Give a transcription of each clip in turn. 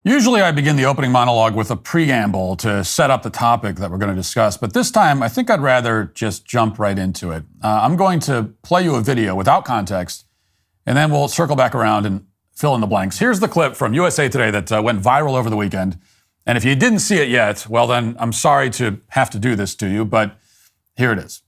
Usually I begin the opening monologue with a preamble to set up the topic that we're going to discuss, but this time I think I'd rather just jump right into it. I'm going to play you a video without context, and then we'll circle back around and fill in the blanks. Here's the clip from USA Today that went viral over the weekend, and if you didn't see it yet, well then I'm sorry to have to do this to you, but here it is.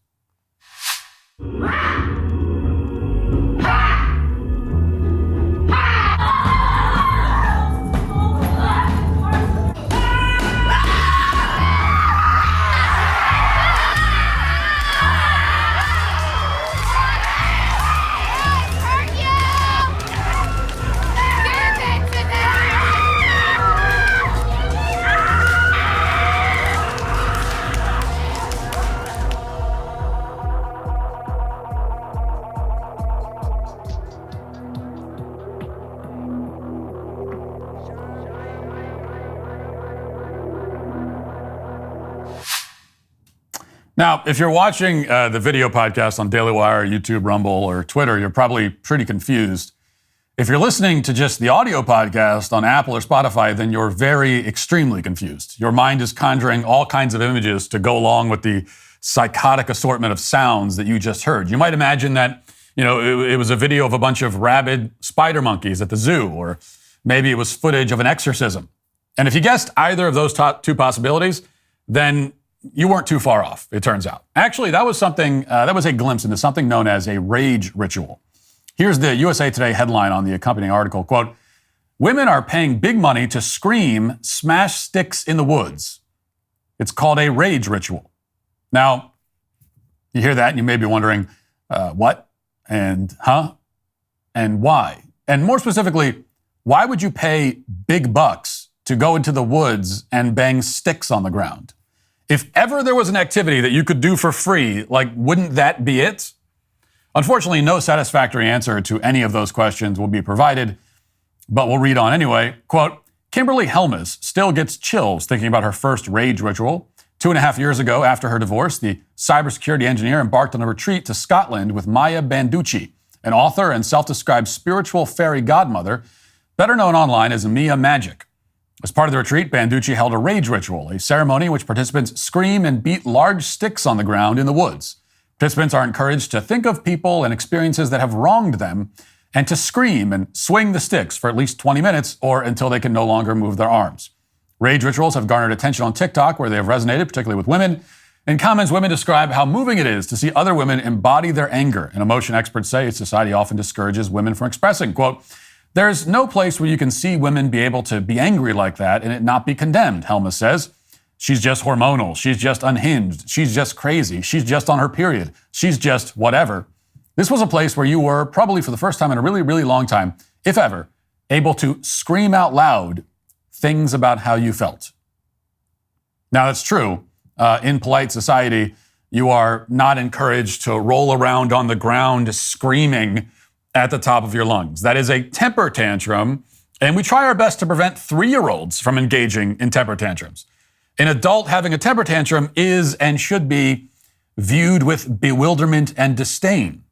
Now, if you're watching the video podcast on Daily Wire, YouTube, Rumble, or Twitter, you're probably pretty confused. If you're listening to just the audio podcast on Apple or Spotify, then you're very extremely confused. Your mind is conjuring all kinds of images to go along with the psychotic assortment of sounds that you just heard. You might imagine that, it was a video of a bunch of rabid spider monkeys at the zoo, or maybe it was footage of an exorcism. And if you guessed either of those two possibilities, then you weren't too far off, it turns out. Actually, that was a glimpse into something known as a rage ritual. Here's the USA Today headline on the accompanying article, quote, "Women are paying big money to scream, smash sticks in the woods. It's called a rage ritual." Now, you hear that and you may be wondering, what? And And why? And more specifically, why would you pay big bucks to go into the woods and bang sticks on the ground? If ever there was an activity that you could do for free, wouldn't that be it? Unfortunately, no satisfactory answer to any of those questions will be provided, but we'll read on anyway. Quote, "Kimberly Helmus still gets chills thinking about her first rage ritual. 2.5 years ago, after her divorce, the cybersecurity engineer embarked on a retreat to Scotland with Maya Banducci, an author and self-described spiritual fairy godmother, better known online as Mia Magic. As part of the retreat, Banducci held a rage ritual, a ceremony in which participants scream and beat large sticks on the ground in the woods. Participants are encouraged to think of people and experiences that have wronged them and to scream and swing the sticks for at least 20 minutes or until they can no longer move their arms. Rage rituals have garnered attention on TikTok, where they have resonated, particularly with women. In comments, women describe how moving it is to see other women embody their anger. And emotion experts say society often discourages women from expressing, quote, "There's no place where you can see women be able to be angry like that and it not be condemned," Helma says. "She's just hormonal. She's just unhinged. She's just crazy. She's just on her period. She's just whatever." This was a place where you were, probably for the first time in a really, really long time, if ever, able to scream out loud things about how you felt. Now, that's true. In polite society, you are not encouraged to roll around on the ground screaming at the top of your lungs. That is a temper tantrum, and we try our best to prevent 3-year-olds from engaging in temper tantrums. An adult having a temper tantrum is and should be viewed with bewilderment and disdain.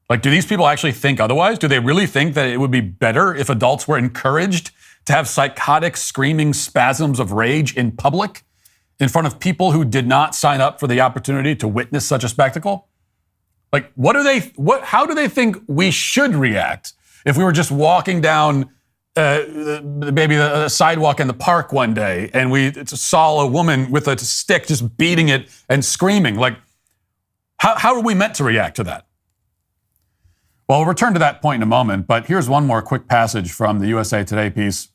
Do these people actually think otherwise? Do they really think that it would be better if adults were encouraged to have psychotic screaming spasms of rage in public in front of people who did not sign up for the opportunity to witness such a spectacle? How do they think we should react if we were just walking down maybe the sidewalk in the park one day and we saw a woman with a stick just beating it and screaming? How are we meant to react to that? Well, we'll return to that point in a moment, but here's one more quick passage from the USA Today piece.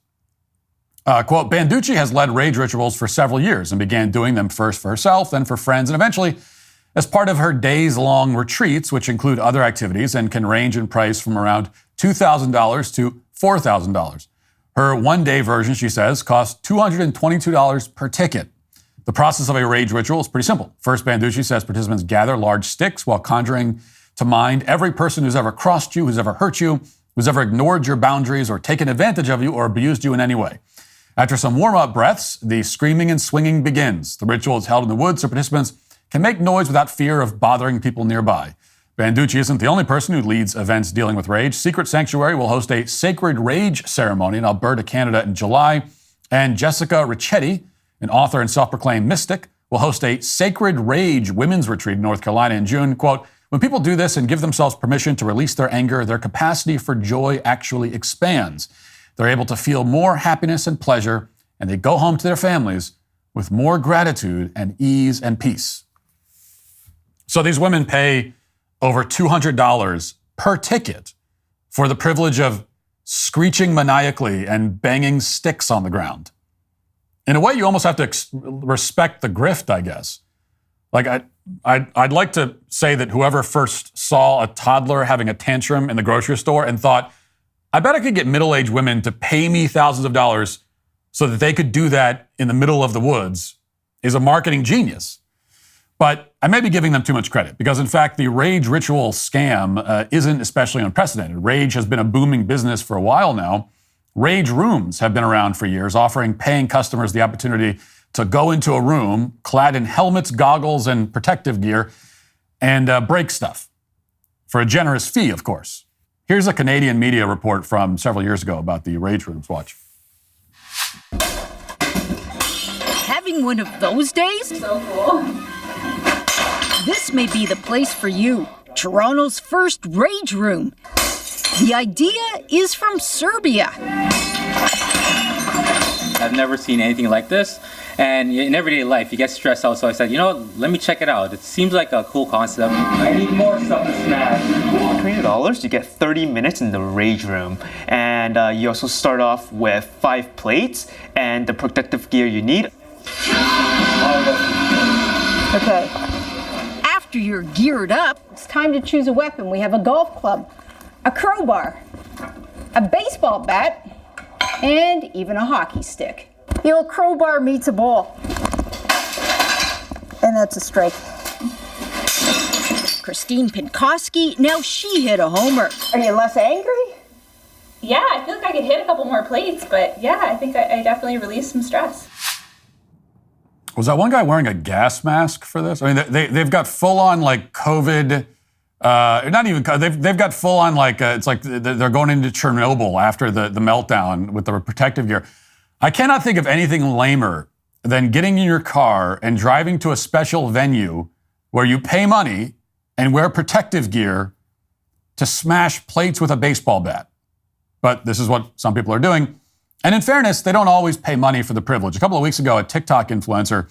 Quote, "Banducci has led rage rituals for several years and began doing them first for herself, then for friends, and eventually as part of her days-long retreats, which include other activities and can range in price from around $2,000 to $4,000. Her one-day version, she says, costs $222 per ticket. The process of a rage ritual is pretty simple. First, Banducci says participants gather large sticks while conjuring to mind every person who's ever crossed you, who's ever hurt you, who's ever ignored your boundaries or taken advantage of you or abused you in any way. After some warm-up breaths, the screaming and swinging begins. The ritual is held in the woods so participants can make noise without fear of bothering people nearby. Banducci isn't the only person who leads events dealing with rage. Secret Sanctuary will host a Sacred Rage ceremony in Alberta, Canada in July. And Jessica Ricchetti, an author and self-proclaimed mystic, will host a Sacred Rage women's retreat in North Carolina in June. Quote, when people do this and give themselves permission to release their anger, their capacity for joy actually expands. They're able to feel more happiness and pleasure, and they go home to their families with more gratitude and ease and peace. So these women pay over $200 per ticket for the privilege of screeching maniacally and banging sticks on the ground. In a way, you almost have to respect the grift, I guess. Like, I'd like to say that whoever first saw a toddler having a tantrum in the grocery store and thought, I bet I could get middle-aged women to pay me thousands of dollars so that they could do that in the middle of the woods, is a marketing genius. But I may be giving them too much credit because, in fact, the rage ritual scam isn't especially unprecedented. Rage has been a booming business for a while now. Rage rooms have been around for years, offering paying customers the opportunity to go into a room clad in helmets, goggles, and protective gear and break stuff for a generous fee, of course. Here's a Canadian media report from several years ago about the rage rooms. Watch. Having one of those days? So cool. This may be the place for you. Toronto's first rage room. The idea is from Serbia. I've never seen anything like this. And in everyday life, you get stressed out. So I said, let me check it out. It seems like a cool concept. I need more stuff to smash. $20, you get 30 minutes in the rage room. And you also start off with 5 plates and the protective gear you need. Okay. After you're geared up, It's time to choose a weapon. We have a golf club, a crowbar, a baseball bat, and even a hockey stick. The old crowbar meets a ball. And that's a strike. Christine Pinkoski, now she hit a homer. Are you less angry? Yeah, I feel like I could hit a couple more plates, but yeah, I think I definitely released some stress. Was that one guy wearing a gas mask for this? I mean, they've got full-on, like, COVID, not even, they've got full-on, like, it's like they're going into Chernobyl after the meltdown with the protective gear. I cannot think of anything lamer than getting in your car and driving to a special venue where you pay money and wear protective gear to smash plates with a baseball bat. But this is what some people are doing. And in fairness, they don't always pay money for the privilege. A couple of weeks ago, a TikTok influencer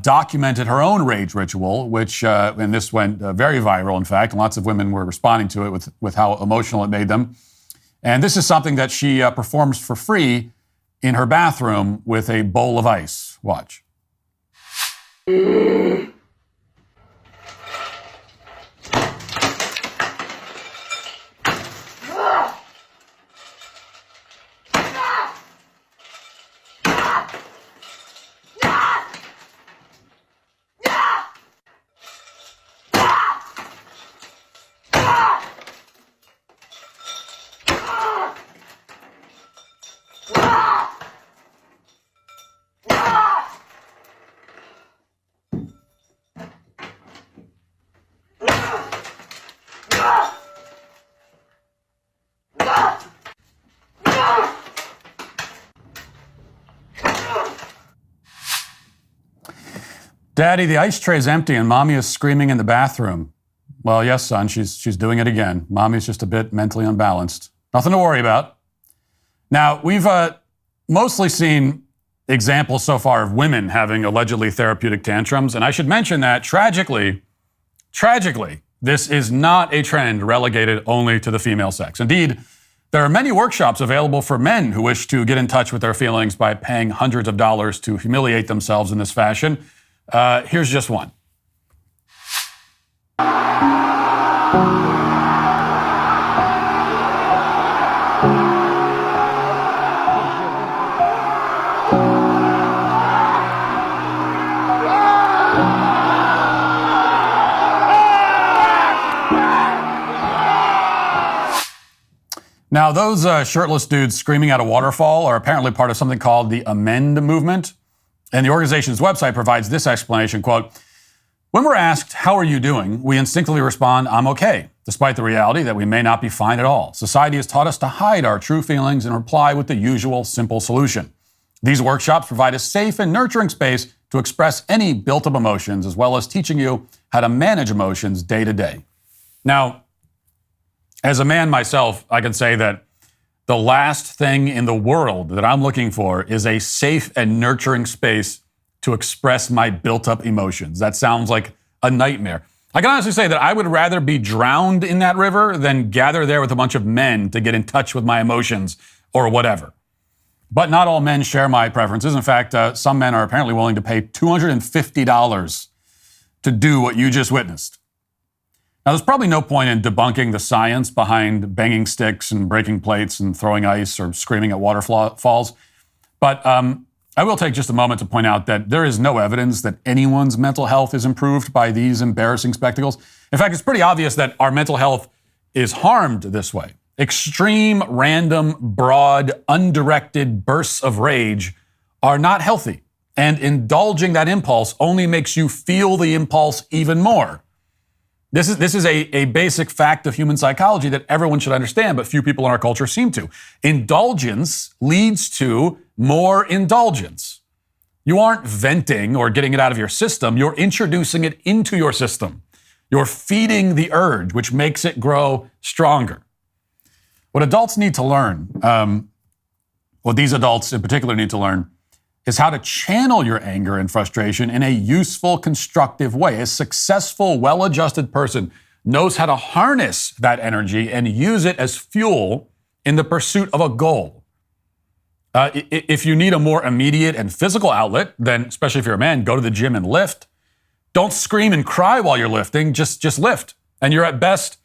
documented her own rage ritual, which, and this went very viral, in fact, and lots of women were responding to it with how emotional it made them. And this is something that she performs for free in her bathroom with a bowl of ice. Watch. Daddy, the ice tray's empty and Mommy is screaming in the bathroom. Well, yes, son, she's doing it again. Mommy's just a bit mentally unbalanced. Nothing to worry about. Now, we've mostly seen examples so far of women having allegedly therapeutic tantrums, and I should mention that tragically, this is not a trend relegated only to the female sex. Indeed, there are many workshops available for men who wish to get in touch with their feelings by paying hundreds of dollars to humiliate themselves in this fashion. Here's just one. Now, those shirtless dudes screaming at a waterfall are apparently part of something called the Amend movement. And the organization's website provides this explanation, quote, When we're asked, how are you doing? We instinctively respond, I'm okay, despite the reality that we may not be fine at all. Society has taught us to hide our true feelings and reply with the usual simple solution. These workshops provide a safe and nurturing space to express any built-up emotions, as well as teaching you how to manage emotions day to day. Now, as a man myself, I can say that the last thing in the world that I'm looking for is a safe and nurturing space to express my built-up emotions. That sounds like a nightmare. I can honestly say that I would rather be drowned in that river than gather there with a bunch of men to get in touch with my emotions or whatever. But not all men share my preferences. In fact, some men are apparently willing to pay $250 to do what you just witnessed. Now, there's probably no point in debunking the science behind banging sticks and breaking plates and throwing ice or screaming at waterfalls. But I will take just a moment to point out that there is no evidence that anyone's mental health is improved by these embarrassing spectacles. In fact, it's pretty obvious that our mental health is harmed this way. Extreme, random, broad, undirected bursts of rage are not healthy. And indulging that impulse only makes you feel the impulse even more. This is a basic fact of human psychology that everyone should understand, but few people in our culture seem to. Indulgence leads to more indulgence. You aren't venting or getting it out of your system. You're introducing it into your system. You're feeding the urge, which makes it grow stronger. What adults need to learn, what these adults in particular need to learn, is how to channel your anger and frustration in a useful, constructive way. A successful, well-adjusted person knows how to harness that energy and use it as fuel in the pursuit of a goal. If you need a more immediate and physical outlet, then, especially if you're a man, go to the gym and lift. Don't scream and cry while you're lifting, just lift. And you're at best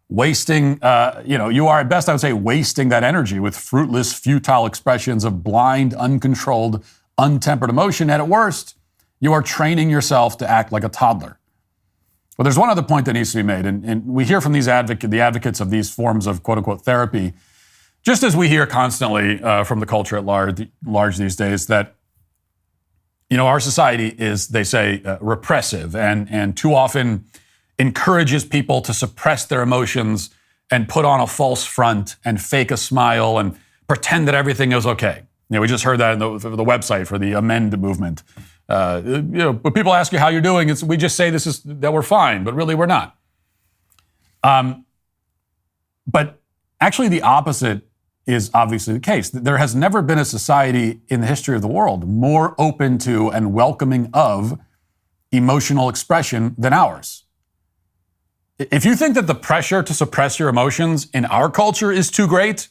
wasting, you are at best, I would say, wasting that energy with fruitless, futile expressions of blind, uncontrolled, untempered emotion. And at worst, you are training yourself to act like a toddler. But there's one other point that needs to be made, and we hear from the advocates of these forms of quote-unquote therapy, just as we hear constantly from the culture at large these days, that our society is, they say, repressive and too often encourages people to suppress their emotions and put on a false front and fake a smile and pretend that everything is okay. We just heard that in the website for the Amend movement. When people ask you how you're doing, we just say that we're fine, but really we're not. But actually the opposite is obviously the case. There has never been a society in the history of the world more open to and welcoming of emotional expression than ours. If you think that the pressure to suppress your emotions in our culture is too great,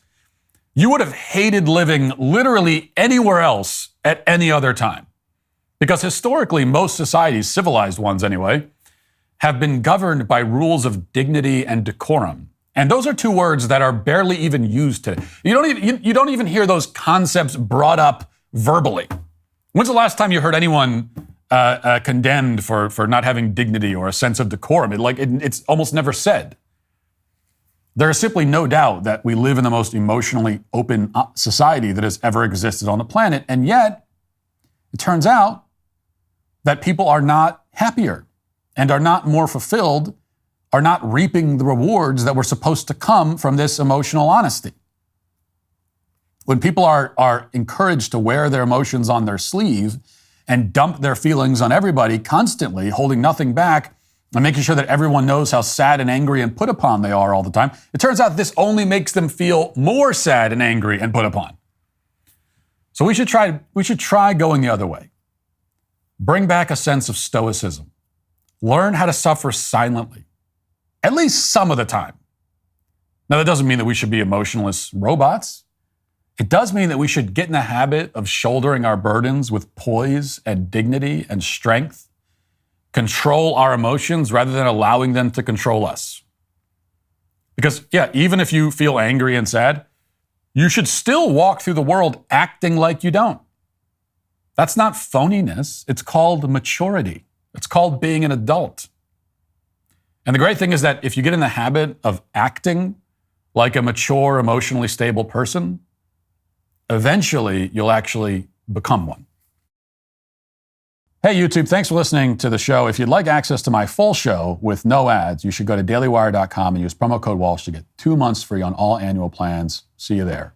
you would have hated living literally anywhere else at any other time. Because historically, most societies, civilized ones anyway, have been governed by rules of dignity and decorum. And those are two words that are barely even used today. You don't even hear those concepts brought up verbally. When's the last time you heard anyone condemned for not having dignity or a sense of decorum? It's almost never said. There is simply no doubt that we live in the most emotionally open society that has ever existed on the planet. And yet, it turns out that people are not happier and are not more fulfilled, are not reaping the rewards that were supposed to come from this emotional honesty. When people are encouraged to wear their emotions on their sleeve and dump their feelings on everybody constantly, holding nothing back, and making sure that everyone knows how sad and angry and put upon they are all the time, it turns out this only makes them feel more sad and angry and put upon. So we should try going the other way. Bring back a sense of stoicism. Learn how to suffer silently, at least some of the time. Now, that doesn't mean that we should be emotionless robots. It does mean that we should get in the habit of shouldering our burdens with poise and dignity and strength, control our emotions rather than allowing them to control us. Because, even if you feel angry and sad, you should still walk through the world acting like you don't. That's not phoniness. It's called maturity. It's called being an adult. And the great thing is that if you get in the habit of acting like a mature, emotionally stable person, eventually you'll actually become one. Hey, YouTube, thanks for listening to the show. If you'd like access to my full show with no ads, you should go to dailywire.com and use promo code Walsh to get 2 months free on all annual plans. See you there.